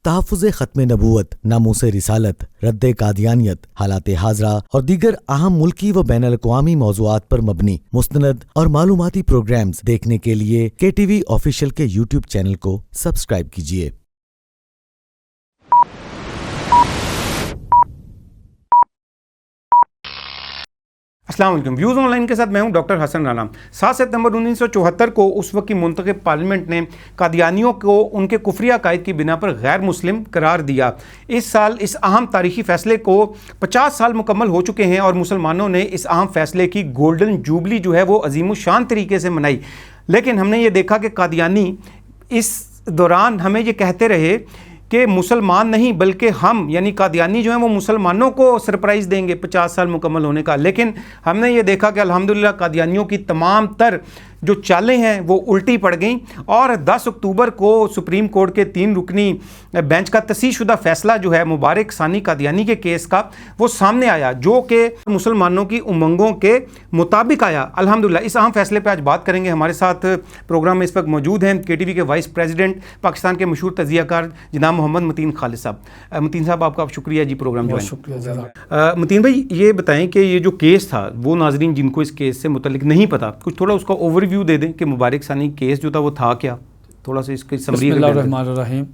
تحفظ ختم نبوت، ناموس رسالت، رد قادیانیت، حالات حاضرہ اور دیگر اہم ملکی و بین الاقوامی موضوعات پر مبنی مستند اور معلوماتی پروگرامز دیکھنے کے لیے KTV آفیشیل کے YouTube چینل کو سبسکرائب کیجیے۔ السلام علیکم، ویوز آن لائن کے ساتھ میں ہوں ڈاکٹر حسن رانا۔ 7 ستمبر 1974 کو اس وقت کی منتخب پارلیمنٹ نے قادیانیوں کو ان کے کفری عقائد کی بنا پر غیر مسلم قرار دیا۔ اس سال اس اہم تاریخی فیصلے کو 50 سال مکمل ہو چکے ہیں اور مسلمانوں نے اس اہم فیصلے کی گولڈن جوبلی جو ہے وہ عظیم الشان طریقے سے منائی۔ لیکن ہم نے یہ دیکھا کہ قادیانی اس دوران ہمیں یہ کہتے رہے کہ مسلمان نہیں بلکہ ہم یعنی قادیانی جو ہیں وہ مسلمانوں کو سرپرائز دیں گے 50 سال مکمل ہونے کا۔ لیکن ہم نے یہ دیکھا کہ الحمدللہ قادیانیوں کی تمام تر جو چالیں ہیں وہ الٹی پڑ گئیں اور 10 اکتوبر کو سپریم کورٹ کے 3 رکنی بینچ کا تصحیح شدہ فیصلہ جو ہے مبارک ثانی قادیانی کے کیس کا وہ سامنے آیا، جو کہ مسلمانوں کی امنگوں کے مطابق آیا الحمدللہ۔ اس اہم فیصلے پہ آج بات کریں گے۔ ہمارے ساتھ پروگرام میں اس وقت موجود ہیں KTV کے وائس پریزیڈنٹ پاکستان کے مشہور تجزیہ کار جناب محمد متین خالد صاحب۔ متین صاحب آپ کا شکریہ جی پروگرام جوائن۔ شکریہ متین بھائی، یہ بتائیں کہ یہ جو کیس تھا وہ ناظرین جن کو اس کیس سے متعلق نہیں پتا کچھ تھوڑا اس کا اوور ویو دے دیں کہ مبارک ثانی کیس جو تھا وہ تھا کیا، تھوڑا سا اس کی سمری۔ بسم اللہ الرحمن الرحیم۔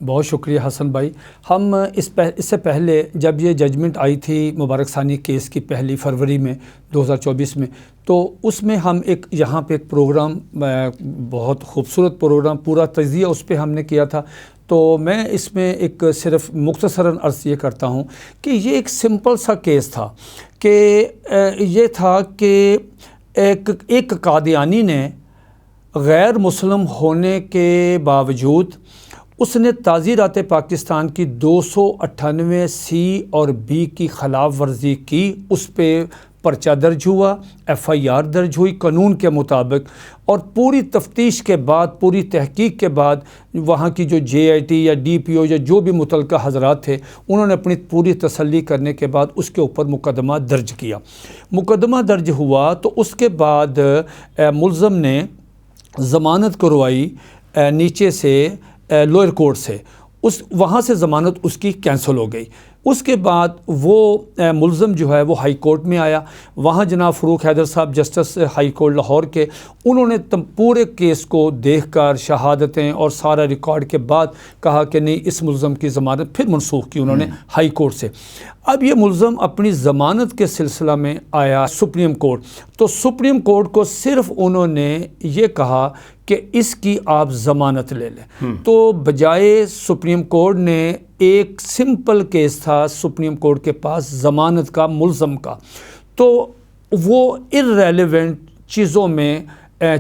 بہت شکریہ حسن بھائی۔ ہم اس سے پہلے جب یہ ججمنٹ آئی تھی مبارک ثانی کیس کی 1 فروری میں 2024 میں، تو اس میں ہم یہاں پہ ایک پروگرام، بہت خوبصورت پروگرام، پورا تجزیہ اس پہ ہم نے کیا تھا۔ تو میں اس میں صرف مختصراً عرض یہ کرتا ہوں کہ یہ ایک سمپل سا کیس تھا کہ یہ تھا کہ ایک قادیانی نے غیر مسلم ہونے کے باوجود اس نے تعزیرات پاکستان کی 298 C اور B کی خلاف ورزی کی۔ اس پہ پرچہ درج ہوا، FIR درج ہوئی قانون کے مطابق، اور پوری تفتیش کے بعد، پوری تحقیق کے بعد وہاں کی جو JIT یا DPO یا جو بھی متعلقہ حضرات تھے انہوں نے اپنی پوری تسلی کرنے کے بعد اس کے اوپر مقدمہ درج کیا۔ مقدمہ درج ہوا تو اس کے بعد ملزم نے ضمانت کروائی نیچے سے لوئر کورٹ سے، وہاں سے ضمانت اس کی کینسل ہو گئی۔ اس کے بعد وہ ملزم جو ہے وہ ہائی کورٹ میں آیا، وہاں جناب فروخ حیدر صاحب جسٹس ہائی کورٹ لاہور کے، انہوں نے پورے کیس کو دیکھ کر شہادتیں اور سارا ریکارڈ کے بعد کہا کہ نہیں، اس ملزم کی ضمانت پھر منسوخ کی انہوں نے ہائی کورٹ سے۔ اب یہ ملزم اپنی ضمانت کے سلسلہ میں آیا سپریم کورٹ، تو سپریم کورٹ کو صرف انہوں نے یہ کہا کہ اس کی آپ ضمانت لے لیں۔ تو بجائے سپریم کورٹ نے ایک سمپل کیس تھا سپریم کورٹ کے پاس ضمانت کا ملزم کا، تو وہ ارریلیونٹ چیزوں میں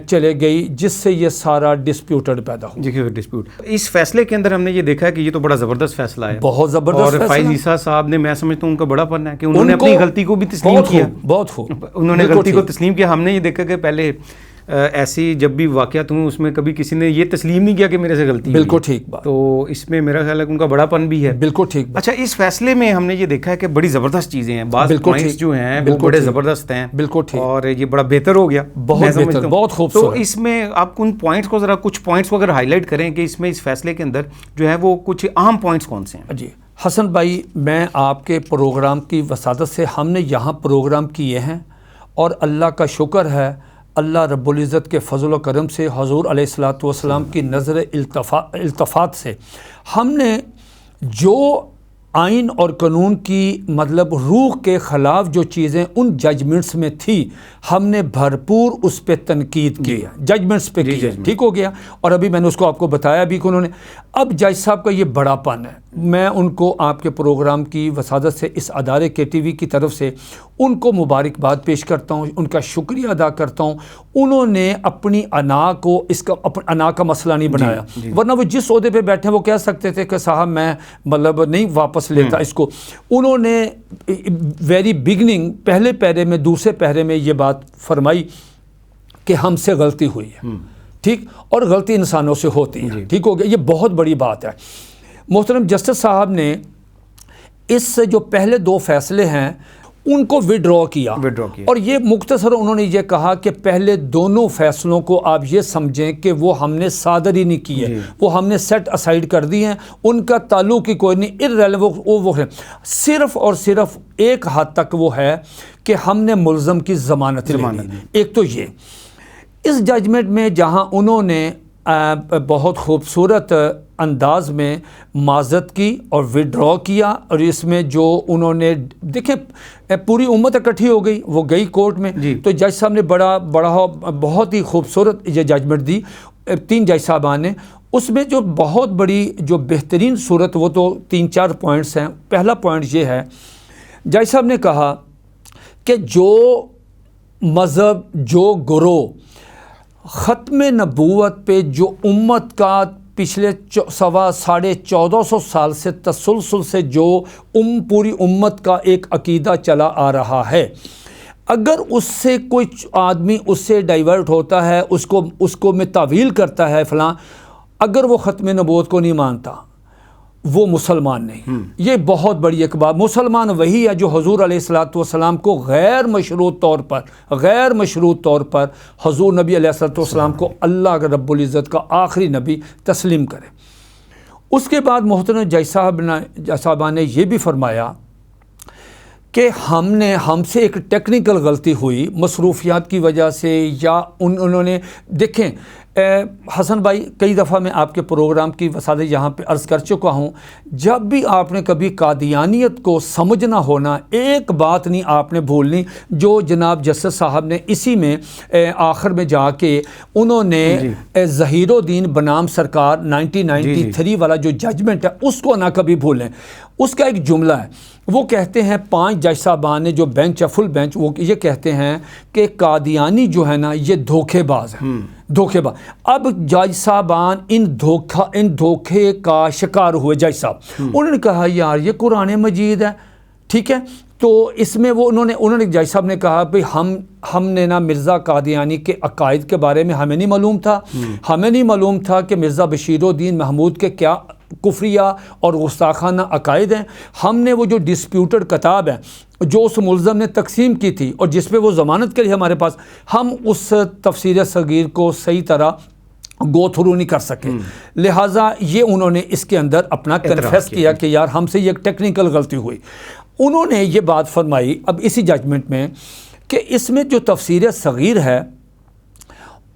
چلے گئی جس سے یہ سارا ڈسپیوٹڈ پیدا ہو۔ ڈسپیوٹ اس فیصلے کے اندر ہم نے یہ دیکھا ہے کہ یہ تو بڑا زبردست فیصلہ ہے، بہت زبردست اور فائز عیسیٰ صاحب نے، میں سمجھتا ہوں ان کا بڑا پن ہے کہ انہوں نے اپنی غلطی کو بھی تسلیم کیا۔ بہت خوب انہوں نے غلطی کو تسلیم کیا۔ ہم نے یہ دیکھا کہ پہلے ایسی جب بھی واقعات ہوں اس میں کبھی کسی نے یہ تسلیم نہیں کیا کہ میرے سے غلطی ہے۔ بالکل ٹھیک بات۔ تو اس میں میرا خیال ہے کہ ان کا بڑا پن بھی ہے۔ بالکل ٹھیک بات۔ اچھا، اس فیصلے میں ہم نے یہ دیکھا ہے کہ بڑی زبردست چیزیں ہیں، بعض پوائنٹس جو ہیں وہ بڑے زبردست ہیں، بالکل ٹھیک، اور یہ بڑا بہتر ہو گیا، بہت بہتر، بہت خوبصورت۔ تو اس میں آپ ان پوائنٹس کو ذرا کچھ پوائنٹس کو اگر ہائی لائٹ کریں کہ اس میں اس فیصلے کے اندر جو ہے وہ کچھ اہم پوائنٹس کون سے ہیں؟ جی حسن بھائی، میں آپ کے پروگرام کی وساطت سے، ہم نے یہاں پروگرام کیے ہیں اور اللہ کا شکر ہے، اللہ رب العزت کے فضل و کرم سے، حضور علیہ الصلوۃ والسلام کی نظر التفات سے ہم نے جو آئین اور قانون کی مطلب روح کے خلاف جو چیزیں ان ججمنٹس میں تھی، ہم نے بھرپور اس پہ تنقید کی، ججمنٹس پہ کی، ٹھیک ہو گیا۔ اور ابھی میں نے اس کو آپ کو بتایا بھی کہ انہوں نے، اب جج صاحب کا یہ بڑا پن ہے، میں ان کو آپ کے پروگرام کی وسادت سے، اس ادارے KTV کی طرف سے ان کو مبارکباد پیش کرتا ہوں، ان کا شکریہ ادا کرتا ہوں۔ انہوں نے اپنی انا کو، اس کا انا کا مسئلہ نہیں بنایا، ورنہ وہ جس عہدے پہ بیٹھے وہ کہہ سکتے تھے کہ صاحب میں مطلب نہیں واپس لیتا اس کو۔ انہوں نے ویری بگننگ پہلے پیرے میں، دوسرے پیرے میں یہ بات فرمائی کہ ہم سے غلطی ہوئی ہے، ٹھیک، اور غلطی انسانوں سے ہوتی ہے، ٹھیک ہو گیا، یہ بہت بڑی بات ہے۔ محترم جسٹس صاحب نے اس سے جو پہلے 2 فیصلے ہیں ان کو وڈرا کیا. اور یہ مختصر انہوں نے یہ کہا کہ پہلے دونوں فیصلوں کو آپ یہ سمجھیں کہ وہ ہم نے صادر ہی نہیں کیے, وہ ہم نے سیٹ اسائڈ کر دی ہیں, ان کا تعلق ہی کوئی نہیں, ارریلیونٹ وہ ہے. صرف اور صرف ایک حد تک وہ ہے کہ ہم نے ملزم کی ضمانت لی. ایک تو یہ اس ججمنٹ میں جہاں انہوں نے بہت خوبصورت انداز میں معذرت کی اور وڈرا کیا, اور اس میں جو انہوں نے دیکھیں پوری امت اکٹھی ہو گئی, وہ گئی کورٹ میں, تو جج صاحب نے بڑا بہت ہی خوبصورت یہ ججمنٹ دی 3 جج صاحبان نے. اس میں جو بہت بڑی جو بہترین صورت وہ تو 3-4 پوائنٹس ہیں. پہلا پوائنٹ یہ ہے, جج صاحب نے کہا کہ جو مذہب جو گروہ ختم نبوت پہ جو امت کا پچھلے 1450 سال سے تسلسل سے جو پوری امت کا ایک عقیدہ چلا آ رہا ہے, اگر اس سے کوئی آدمی اس سے ڈائیورٹ ہوتا ہے, اس کو میں تعویل کرتا ہے فلاں, اگر وہ ختم نبوت کو نہیں مانتا وہ مسلمان نہیں. یہ بہت بڑی ایک بات. مسلمان وہی ہے جو حضور علیہ الصلوۃ والسلام کو غیر مشروط طور پر حضور نبی علیہ الصلوۃ والسلام کو اللہ رب العزت کا آخری نبی تسلیم کرے. اس کے بعد محترم جج صاحبان نے یہ بھی فرمایا کہ ہم سے ایک ٹیکنیکل غلطی ہوئی مصروفیات کی وجہ سے, یا انہوں نے دیکھیں حسن بھائی کئی دفعہ میں آپ کے پروگرام کی وسادت یہاں پہ عرض کر چکا ہوں, جب بھی آپ نے کبھی قادیانیت کو سمجھنا ہونا, ایک بات نہیں آپ نے بھولنی جو جناب جسٹس صاحب نے اسی میں آخر میں جا کے انہوں نے ظہیر الدین بنام سرکار 1993 والا جو ججمنٹ ہے اس کو نہ کبھی بھولیں. اس کا ایک جملہ ہے, وہ کہتے ہیں 5 جج صاحبان نے جو بینچ ہے فل بینچ, وہ یہ کہتے ہیں کہ قادیانی جو ہے نا یہ دھوکے باز ہے, دھوکے باز. اب جج صاحبان ان دھوکے کا شکار ہوئے. جج صاحب انہوں نے کہا یار یہ قرآن مجید ہے, ٹھیک ہے, تو اس میں وہ انہوں نے جج صاحب نے کہا بھئی ہم نے نا مرزا قادیانی کے عقائد کے بارے میں ہمیں نہیں معلوم تھا کہ مرزا بشیر الدین محمود کے کیا کفریہ اور گستاخانہ عقائد ہیں. ہم نے وہ جو ڈسپیوٹڈ کتاب ہے جو اس ملزم نے تقسیم کی تھی اور جس پہ وہ ضمانت کے لیے ہمارے پاس, ہم اس تفسیر صغیر کو صحیح طرح گو تھرو نہیں کر سکے, لہٰذا یہ انہوں نے اس کے اندر اپنا کنفیس کیا کہ یار ہم سے یہ ایک ٹیکنیکل غلطی ہوئی. انہوں نے یہ بات فرمائی اب اسی ججمنٹ میں کہ اس میں جو تفسیر صغیر ہے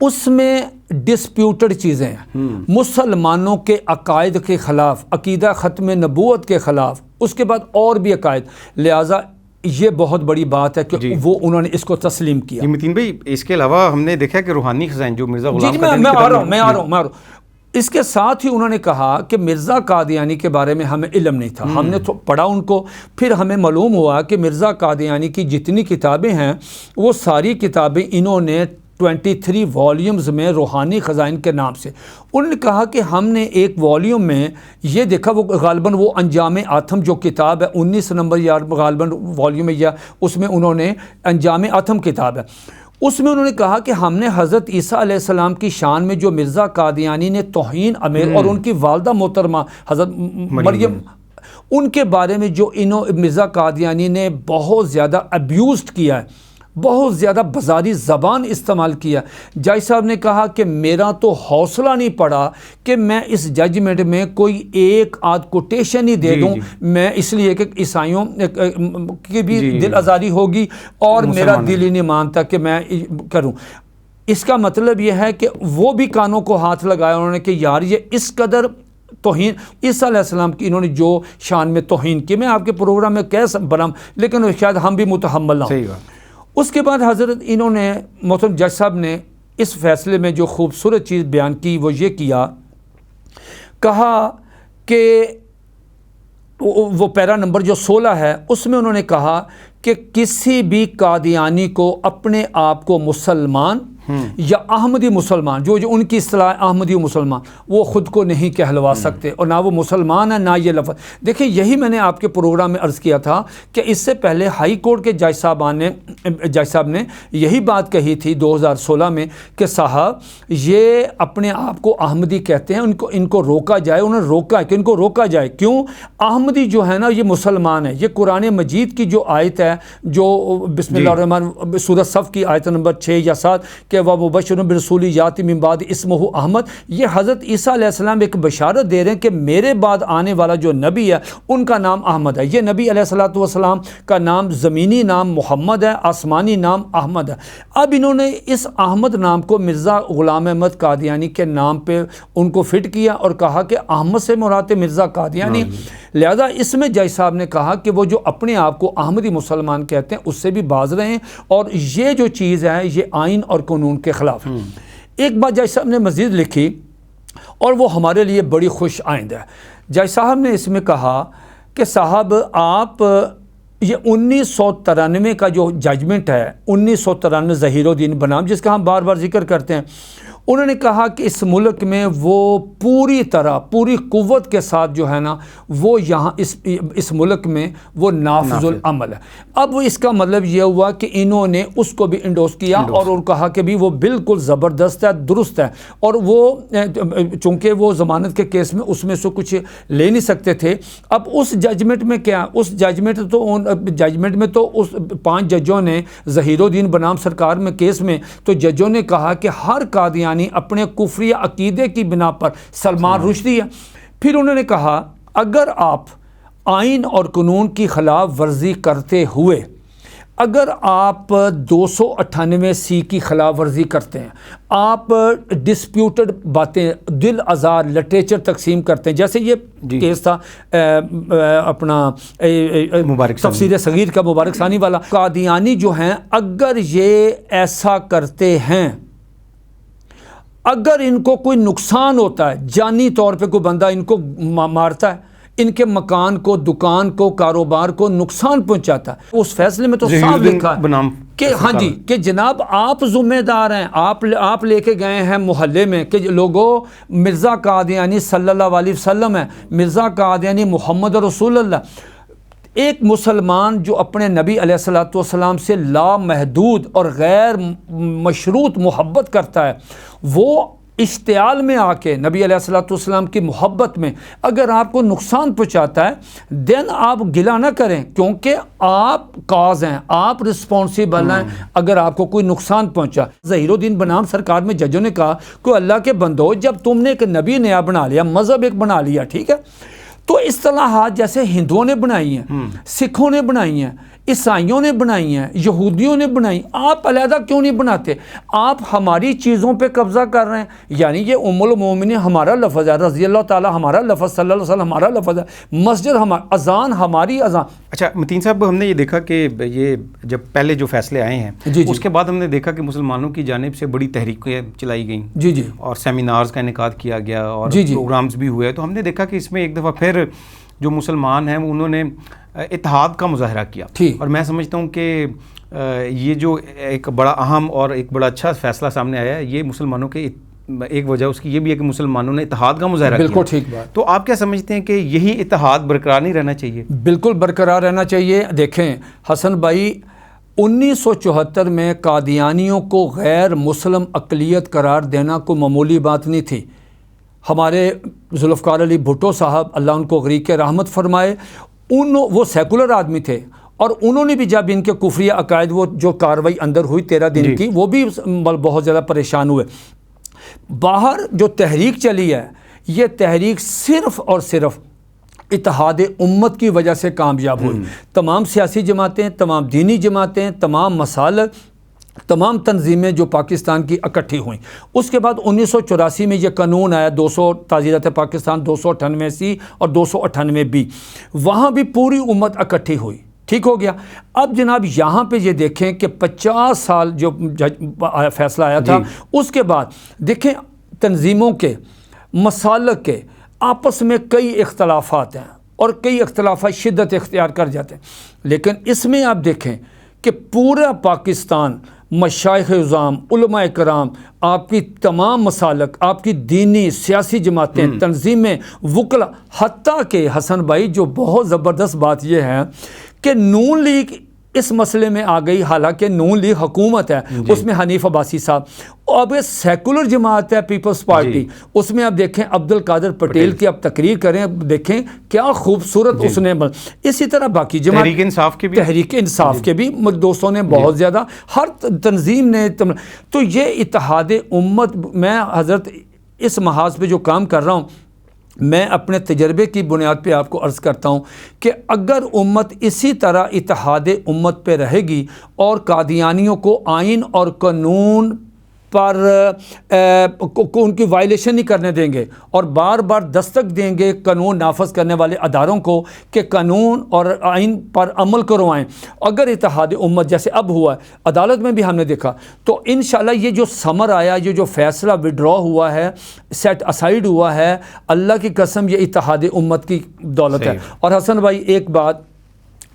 اس میں ڈسپیوٹڈ چیزیں ہیں, مسلمانوں کے عقائد کے خلاف, عقیدہ ختم نبوت کے خلاف, اس کے بعد اور بھی عقائد, لہٰذا یہ بہت بڑی بات ہے کہ وہ انہوں نے اس کو تسلیم کیا. متین بھائی اس کے علاوہ ہم نے دیکھا کہ روحانی خزائن جو مرزا غلام میں آ رہا ہوں. اس کے ساتھ ہی انہوں نے کہا کہ مرزا قادیانی کے بارے میں ہمیں علم نہیں تھا, ہم نے تو پڑھا ان کو, پھر ہمیں معلوم ہوا کہ مرزا قادیانی کی جتنی کتابیں ہیں وہ ساری کتابیں انہوں نے 23 والیومز میں روحانی خزائن کے نام سے. انہوں نے کہا کہ ہم نے ایک والیوم میں یہ دیکھا, وہ غالباً وہ انجام آتم جو کتاب ہے 19 نمبر یا غالباً والیوم ہے, یا اس میں انہوں نے انجام آتم کتاب ہے, اس میں انہوں نے کہا کہ ہم نے حضرت عیسیٰ علیہ السلام کی شان میں جو مرزا قادیانی نے توہین امیر اور ان کی والدہ محترمہ حضرت مریم ان کے بارے میں جو مرزا قادیانی نے بہت زیادہ ابیوزڈ کیا ہے, بہت زیادہ بازاری زبان استعمال کیا. جج صاحب نے کہا کہ میرا تو حوصلہ نہیں پڑا کہ میں اس ججمنٹ میں کوئی ایک آدھ کوٹیشن ہی دے دوں, میں اس لیے کہ عیسائیوں کی بھی دل آزاری ہوگی اور میرا دل ہی نہیں مانتا کہ میں کروں. اس کا مطلب یہ ہے کہ وہ بھی کانوں کو ہاتھ لگایا انہوں نے کہ یار یہ اس قدر توہین عیسیٰ علیہ السلام کی انہوں نے جو شان میں توہین کی. میں آپ کے پروگرام میں کہہ بنام, لیکن شاید ہم بھی متحمل نہ ہوں. اس کے بعد حضرت انہوں نے محترم جج صاحب نے اس فیصلے میں جو خوبصورت چیز بیان کی وہ یہ کہا کہ وہ پیرا نمبر جو 16 ہے اس میں انہوں نے کہا کہ کسی بھی قادیانی کو اپنے آپ کو مسلمان یا احمدی مسلمان, جو ان کی اصطلاح احمدی مسلمان, وہ خود کو نہیں کہلوا سکتے, اور نہ وہ مسلمان ہے نہ یہ لفظ. دیکھیں یہی میں نے آپ کے پروگرام میں عرض کیا تھا کہ اس سے پہلے ہائی کورٹ کے جج صاحب نے یہی بات کہی تھی 2016 میں کہ صاحب یہ اپنے آپ کو احمدی کہتے ہیں, ان کو روکا جائے. انہوں نے روکا کہ ان کو روکا جائے, کیوں؟ احمدی جو ہے نا یہ مسلمان ہے, یہ قرآن مجید کی جو آیت ہے ہے جو بسم اللہ الرحمن سورۃ صف کی آیت نمبر 6 یا 7 کہ وَمُبَشِّرٌ بِرَسُولٍ یَأْتِی مِن بَعْدِهِ اسمہ احمد، یہ حضرت عیسیٰ علیہ السلام ایک بشارت دے رہے ہیں کہ میرے بعد آنے والا جو نبی ہے ان کا نام احمد ہے۔ یہ نبی علیہ الصلوۃ والسلام کا نام زمینی نام محمد ہے، آسمانی نام احمد ہے۔ اب انہوں نے اس احمد نام کو مرزا غلام احمد قادیانی کے نام پہ ان کو فٹ کیا اور کہا کہ احمد سے مراد مرزا قادیانی، لہذا اس میں جج صاحب نے کہا کہ وہ جو اپنے آپ کو احمدی مسلمان کہتے ہیں اس سے بھی باز رہیں، اور یہ جو چیز ہے یہ آئین اور قانون کے خلاف ہے۔ ایک بات جج صاحب نے مزید لکھی اور وہ ہمارے لیے بڑی خوش آئند ہے۔ جج صاحب نے اس میں کہا کہ صاحب آپ یہ 1993 کا جو ججمنٹ ہے، 1993 ظہیر الدین بنام، جس کا ہم بار بار ذکر کرتے ہیں، انہوں نے کہا کہ اس ملک میں وہ پوری طرح پوری قوت کے ساتھ جو ہے نا وہ یہاں اس ملک میں وہ نافذ العمل ہے۔ اب اس کا مطلب یہ ہوا کہ انہوں نے اس کو بھی انڈوس کیا اور انہوں نے کہا کہ بھی وہ بالکل زبردست ہے، درست ہے، اور وہ چونکہ وہ ضمانت کے کیس میں اس میں سے کچھ لے نہیں سکتے تھے۔ اب اس ججمنٹ میں کیا، اس ججمنٹ میں تو اس 5 ججوں نے ظہیر الدین بنام سرکار میں کیس میں تو ججوں نے کہا کہ ہر قادیانی اپنے کفری عقیدے کی بنا پر سلمان رشدی ہے۔ پھر انہوں نے کہا اگر آپ آئین اور قانون کی خلاف ورزی کرتے ہوئے اگر آپ 298C کی خلاف ورزی کرتے ہیں، آپ ڈسپیوٹڈ باتیں دل آزار لٹریچر تقسیم کرتے ہیں، جیسے یہ کیس تھا اپنا تفسیر صغیر کا مبارک ثانی والا، قادیانی جو ہیں اگر یہ ایسا کرتے ہیں، اگر ان کو کوئی نقصان ہوتا ہے، جانی طور پہ کوئی بندہ ان کو مارتا ہے، ان کے مکان کو، دکان کو، کاروبار کو نقصان پہنچاتا ہے، اس فیصلے میں تو صاف لکھا ہے کہ ہاں جی کہ جناب آپ ذمہ دار ہیں، آپ لے کے گئے ہیں محلے میں کہ لوگوں مرزا قادیانی صلی اللہ علیہ وسلم ہے، مرزا قادیانی محمد رسول اللہ۔ ایک مسلمان جو اپنے نبی علیہ الصلوۃ والسلام سے لامحدود اور غیر مشروط محبت کرتا ہے، وہ اشتعال میں آ کے نبی علیہ الصلوۃ والسلام کی محبت میں اگر آپ کو نقصان پہنچاتا ہے دین آپ گلہ نہ کریں، کیونکہ آپ کاز ہیں، آپ رسپانسیبل ہیں اگر آپ کو کوئی نقصان پہنچا۔ ظہیر الدین بنام سرکار میں ججوں نے کہا کہ اللہ کے بندو، جب تم نے ایک نبی نیا بنا لیا، مذہب ایک بنا لیا، ٹھیک ہے، تو اصطلاحات جیسے ہندوؤں نے بنائی ہیں، سکھوں نے بنائی ہیں، عیسائیوں نے بنائی ہیں، یہودیوں نے بنائی، آپ علیحدہ کیوں نہیں بناتے؟ آپ ہماری چیزوں پہ قبضہ کر رہے ہیں۔ یعنی یہ ام المومنین ہمارا لفظ ہے، رضی اللہ تعالیٰ ہمارا لفظ، صلی اللہ علیہ وسلم ہمارا لفظ ہے، مسجد ہمارا، اذان ہماری اذان۔ اچھا متین صاحب، ہم نے یہ دیکھا کہ یہ جب پہلے جو فیصلے آئے ہیں اس کے بعد ہم نے دیکھا کہ مسلمانوں کی جانب سے بڑی تحریکیں چلائی گئیں اور سیمینارز کا انعقاد کیا گیا اور پروگرامز بھی ہوئے، تو ہم نے دیکھا کہ اس میں ایک دفعہ پھر جو مسلمان ہیں انہوں نے اتحاد کا مظاہرہ کیا، اور میں سمجھتا ہوں کہ یہ جو ایک بڑا اہم اور ایک بڑا اچھا فیصلہ سامنے آیا ہے، یہ مسلمانوں کے ایک وجہ اس کی یہ بھی ہے کہ مسلمانوں نے اتحاد کا مظاہرہ کیا۔ بالکل ٹھیک بات۔ تو آپ کیا سمجھتے ہیں کہ یہی اتحاد برقرار نہیں رہنا چاہیے؟ بالکل برقرار رہنا چاہیے۔ دیکھیں حسن بھائی، 1974 میں قادیانیوں کو غیر مسلم اقلیت قرار دینا کوئی معمولی بات نہیں تھی۔ ہمارے ذوالفقار علی بھٹو صاحب اللہ ان کو غریق رحمت فرمائے، وہ سیکولر آدمی تھے، اور انہوں نے بھی جب ان کے کفریہ عقائد وہ جو کاروائی اندر ہوئی 13 دن کی، وہ بھی بہت زیادہ پریشان ہوئے۔ باہر جو تحریک چلی ہے، یہ تحریک صرف اور صرف اتحاد امت کی وجہ سے کامیاب ہوئی۔ تمام سیاسی جماعتیں، تمام دینی جماعتیں، تمام مسالک، تمام تنظیمیں جو پاکستان کی اکٹھی ہوئیں۔ اس کے بعد 1984 میں یہ قانون آیا 200 تعزیرات پاکستان 298C اور 298B، وہاں بھی پوری امت اکٹھی ہوئی، ٹھیک ہو گیا۔ اب جناب یہاں پہ یہ دیکھیں کہ 50 سال جو فیصلہ آیا تھا، اس کے بعد دیکھیں تنظیموں کے، مسالک کے آپس میں کئی اختلافات ہیں اور کئی اختلافات شدت اختیار کر جاتے ہیں، لیکن اس میں آپ دیکھیں کہ پورا پاکستان، مشائخ اعظام، علماء کرام، آپ کی تمام مسالک، آپ کی دینی سیاسی جماعتیں، تنظیمیں، وکلا، حتیٰ کہ حسن بھائی جو بہت زبردست بات یہ ہے کہ نون لیگ اس مسئلے میں آ گئی، حالانکہ نون لیگ حکومت ہے، اس میں حنیف عباسی صاحب، اب سیکولر جماعت ہے پیپلز پارٹی، اس میں اب دیکھیں عبد القادر پٹیل کی اب تقریر کریں، دیکھیں کیا خوبصورت اس نے، اسی طرح باقی جماعت تحریک انصاف کے بھی دوستوں نے بہت زیادہ، ہر تنظیم نے، تو یہ اتحاد امت، میں حضرت اس محاذ پہ جو کام کر رہا ہوں، میں اپنے تجربے کی بنیاد پہ آپ کو عرض کرتا ہوں کہ اگر امت اسی طرح اتحاد امت پہ رہے گی اور قادیانیوں کو آئین اور قانون پر ان کی وائلیشن نہیں کرنے دیں گے اور بار بار دستک دیں گے قانون نافذ کرنے والے اداروں کو کہ قانون اور آئین پر عمل کروائیں، اگر اتحاد امت جیسے اب ہوا ہے، عدالت میں بھی ہم نے دیکھا، تو انشاءاللہ یہ جو ثمر آیا، یہ جو فیصلہ وڈرا ہوا ہے، سیٹ اسائیڈ ہوا ہے، اللہ کی قسم یہ اتحاد امت کی دولت ہے۔ اور حسن بھائی ایک بات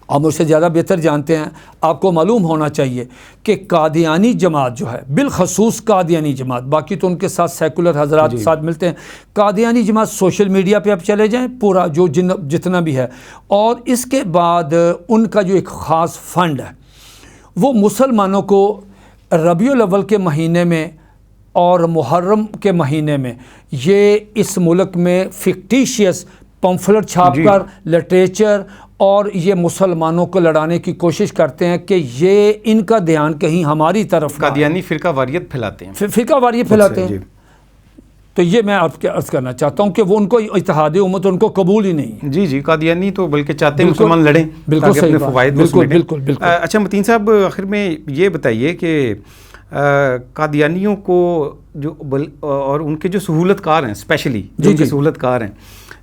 آپ مجھ سے زیادہ بہتر جانتے ہیں، آپ کو معلوم ہونا چاہیے کہ قادیانی جماعت جو ہے، بالخصوص قادیانی جماعت، باقی تو ان کے ساتھ سیکولر حضرات ساتھ ملتے ہیں، قادیانی جماعت سوشل میڈیا پہ اب چلے جائیں، پورا جو جتنا بھی ہے، اور اس کے بعد ان کا جو ایک خاص فنڈ ہے وہ مسلمانوں کو ربیع الاول کے مہینے میں اور محرم کے مہینے میں یہ اس ملک میں فکٹیشیس پمفلٹ چھاپ کر لٹریچر اور یہ مسلمانوں کو لڑانے کی کوشش کرتے ہیں کہ یہ ان کا دھیان کہیں ہماری طرف، قادیانی فرقہ واریت پھیلاتے ہیں، فرقہ واریت پھیلاتے ہیں۔ تو یہ میں آپ کے عرض کرنا چاہتا ہوں کہ وہ ان کو اتحاد امت ان کو قبول ہی نہیں ہے۔ جی قادیانی تو بلکہ چاہتے ہیں مسلمان لڑیں، بالکل صحیح بات، بالکل۔ اچھا متین صاحب، آخر میں یہ بتائیے کہ قادیانیوں کو جو اور ان کے جو سہولت کار ہیں، اسپیشلی جو سہولت کار ہیں،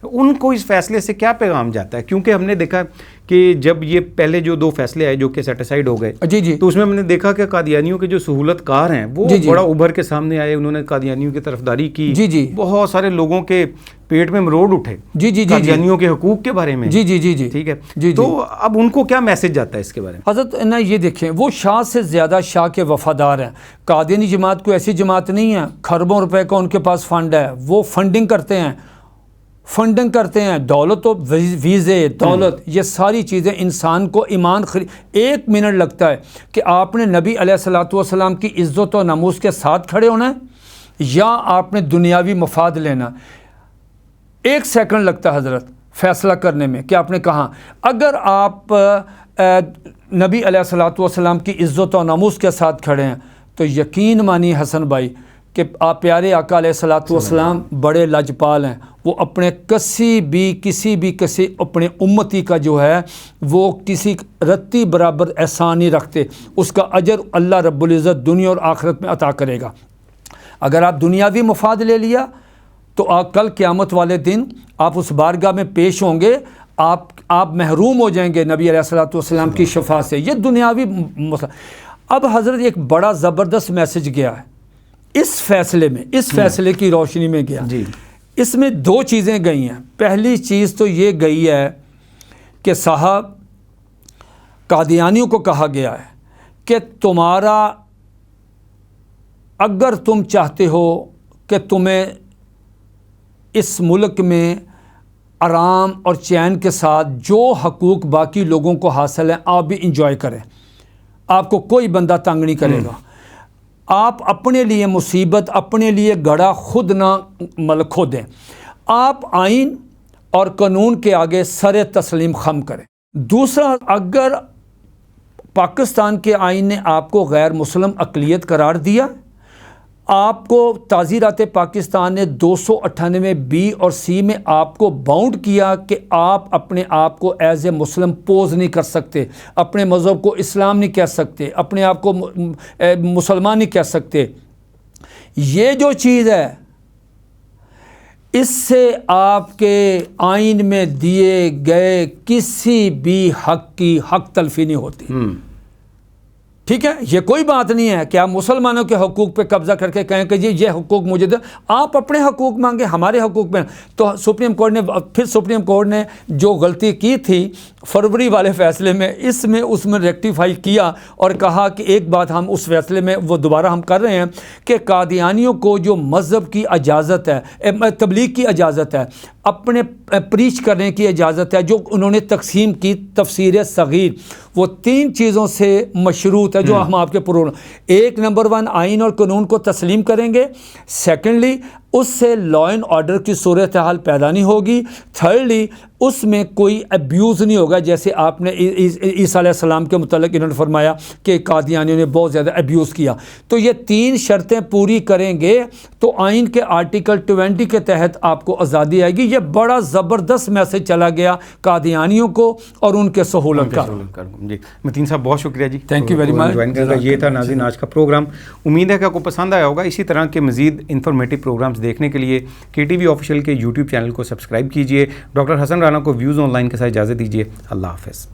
ان کو اس فیصلے سے کیا پیغام جاتا ہے؟ کیونکہ ہم نے دیکھا کہ جب یہ پہلے جو 2 فیصلے آئے جو کہ سیٹیسائیڈ ہو گئے، تو اس میں ہم نے دیکھا کہ قادیانیوں کے جو سہولت کار ہیں وہ بڑا ابھر کے سامنے آئے، انہوں نے قادیانیوں کی طرفداری کی، بہت سارے لوگوں کے پیٹ میں مروڑ اٹھے قادیانیوں کے حقوق کے بارے میں، ٹھیک ہے، تو اب ان کو کیا میسج جاتا ہے اس کے بارے میں؟ حضرت نا یہ دیکھیں، وہ شاہ سے زیادہ شاہ کے وفادار ہیں۔ قادیانی جماعت کوئی ایسی جماعت نہیں ہے، خربوں روپے کا ان کے پاس فنڈ ہے، وہ فنڈنگ کرتے ہیں، دولت و ویزے، دولت، یہ ساری چیزیں انسان کو ایمان 1 منٹ لگتا ہے کہ آپ نے نبی علیہ الصلوۃ والسلام کی عزت و ناموس کے ساتھ کھڑے ہونا ہے یا آپ نے دنیاوی مفاد لینا، 1 سیکنڈ لگتا ہے حضرت فیصلہ کرنے میں کہ آپ نے کہاں، اگر آپ نبی علیہ الصلوۃ والسلام کی عزت و ناموس کے ساتھ کھڑے ہیں تو یقین مانی حسن بھائی کہ آپ پیارے آقا علیہ الصلوۃ والسلام بڑے لاجپال ہیں، وہ اپنے کسی بھی اپنے امتی کا جو ہے وہ کسی رتی برابر احسان نہیں رکھتے، اس کا اجر اللہ رب العزت دنیا اور آخرت میں عطا کرے گا۔ اگر آپ دنیاوی مفاد لے لیا تو کل قیامت والے دن آپ اس بارگاہ میں پیش ہوں گے، آپ محروم ہو جائیں گے نبی علیہ الصلوۃ والسلام کی شفاعت سے، یہ دنیاوی مسئلہ۔ اب حضرت ایک بڑا زبردست میسج گیا ہے اس فیصلے کی روشنی میں گیا، اس میں 2 چیزیں گئی ہیں۔ پہلی چیز تو یہ گئی ہے کہ صاحب قادیانیوں کو کہا گیا ہے کہ تمہارا، اگر تم چاہتے ہو کہ تمہیں اس ملک میں آرام اور چین کے ساتھ جو حقوق باقی لوگوں کو حاصل ہیں آپ بھی انجوائے کریں، آپ کو کوئی بندہ تنگ نہیں کرے گا، آپ اپنے لیے مصیبت، اپنے لیے گڑھا خود نہ کھودیں، آپ آئین اور قانون کے آگے سر تسلیم خم کریں۔ دوسرا، اگر پاکستان کے آئین نے آپ کو غیر مسلم اقلیت قرار دیا، آپ کو تعزیرات پاکستان نے 298 B اور C میں آپ کو باؤنڈ کیا کہ آپ اپنے آپ کو ایز اے مسلم پوز نہیں کر سکتے، اپنے مذہب کو اسلام نہیں کہہ سکتے، اپنے آپ کو مسلمان نہیں کہہ سکتے، یہ جو چیز ہے اس سے آپ کے آئین میں دیے گئے کسی بھی حق کی حق تلفی نہیں ہوتی۔ ٹھیک ہے، یہ کوئی بات نہیں ہے کہ آپ مسلمانوں کے حقوق پہ قبضہ کر کے کہیں کہ یہ حقوق مجھے دے، آپ اپنے حقوق مانگیں، ہمارے حقوق میں۔ تو سپریم کورٹ نے جو غلطی کی تھی فروری والے فیصلے میں، اس میں ریکٹیفائی کیا اور کہا کہ ایک بات ہم اس فیصلے میں وہ دوبارہ ہم کر رہے ہیں کہ قادیانیوں کو جو مذہب کی اجازت ہے، تبلیغ کی اجازت ہے، اپنے پریچ کرنے کی اجازت ہے، جو انہوں نے تقسیم کی تفسیر صغیر، وہ 3 چیزوں سے مشروط ہے جو ہم آپ کے پروگرام، 1 نمبر 1 آئین اور قانون کو تسلیم کریں گے، سیکنڈلی اس سے لا اینڈ آرڈر کی صورتحال پیدا نہیں ہوگی، تھرڈلی اس میں کوئی ابیوز نہیں ہوگا، جیسے آپ نے عیسیٰ علیہ السلام کے متعلق انہوں نے فرمایا کہ قادیانیوں نے بہت زیادہ ابیوز کیا. تو یہ 3 شرطیں پوری کریں گے تو آئین کے آرٹیکل 20 کے تحت آپ کو آزادی آئے گی. یہ بڑا زبردست میسج چلا گیا قادیانیوں کو اور ان کے سہولت کا. جی متین صاحب بہت شکریہ جی، تھینک یو ویری مچ. یہ تھا ناظرین آج کا پروگرام، امید ہے کہ آپ کو پسند آیا ہوگا. اسی طرح کے مزید انفارمیٹیو پروگرامز دیکھنے کے لیے KTV آفیشیل کے یوٹیوب چینل کو سبسکرائب کیجیے. ڈاکٹر حسن رانا کو ویوز آن لائن کے ساتھ اجازت دیجیے. اللہ حافظ.